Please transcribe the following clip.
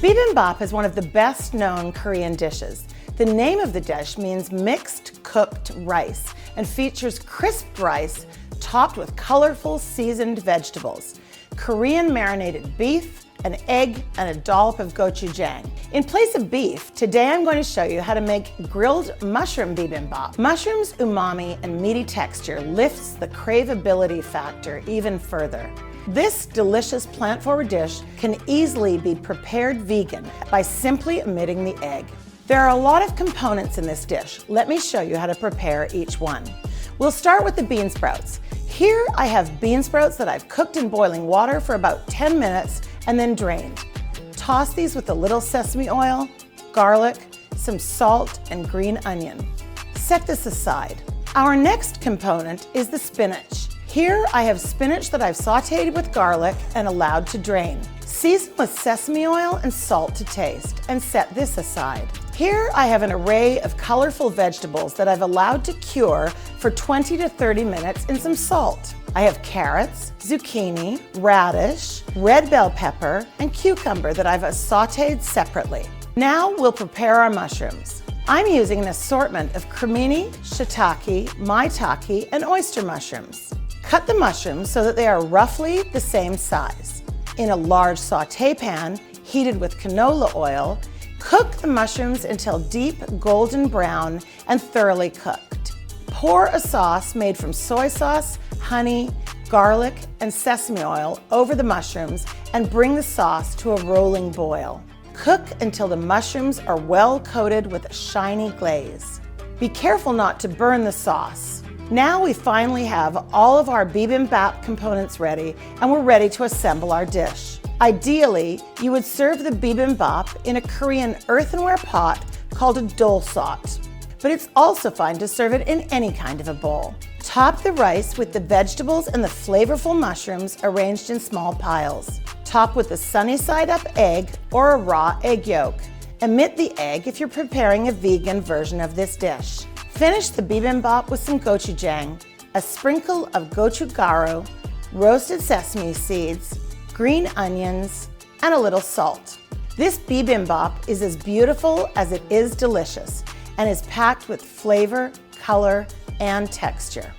Bibimbap is one of the best known Korean dishes. The name of the dish means mixed cooked rice and features crisp rice topped with colorful seasoned vegetables, Korean marinated beef, an egg, and a dollop of gochujang. In place of beef, today I'm going to show you how to make grilled mushroom bibimbap. Mushroom's umami and meaty texture lifts the craveability factor even further. This delicious plant-forward dish can easily be prepared vegan by simply omitting the egg. There are a lot of components in this dish. Let me show you how to prepare each one. We'll start with the bean sprouts. Here I have bean sprouts that I've cooked in boiling water for about 10 minutes and then drained. Toss these with a little sesame oil, garlic, some salt, and green onion. Set this aside. Our next component is the spinach. Here I have spinach that I've sauteed with garlic and allowed to drain. Season with sesame oil and salt to taste and set this aside. Here I have an array of colorful vegetables that I've allowed to cure for 20 to 30 minutes in some salt. I have carrots, zucchini, radish, red bell pepper, and cucumber that I've sauteed separately. Now we'll prepare our mushrooms. I'm using an assortment of cremini, shiitake, maitake, and oyster mushrooms. Cut the mushrooms so that they are roughly the same size. In a large sauté pan, heated with canola oil, cook the mushrooms until deep golden brown and thoroughly cooked. Pour a sauce made from soy sauce, honey, garlic, and sesame oil over the mushrooms and bring the sauce to a rolling boil. Cook until the mushrooms are well coated with a shiny glaze. Be careful not to burn the sauce. Now we finally have all of our bibimbap components ready and we're ready to assemble our dish. Ideally, you would serve the bibimbap in a Korean earthenware pot called a dollop, but it's also fine to serve it in any kind of a bowl. Top the rice with the vegetables and the flavorful mushrooms arranged in small piles. Top with a sunny side up egg or a raw egg yolk. Omit the egg if you're preparing a vegan version of this dish. Finish the bibimbap with some gochujang, a sprinkle of gochugaru, roasted sesame seeds, green onions, and a little salt. This bibimbap is as beautiful as it is delicious and is packed with flavor, color, and texture.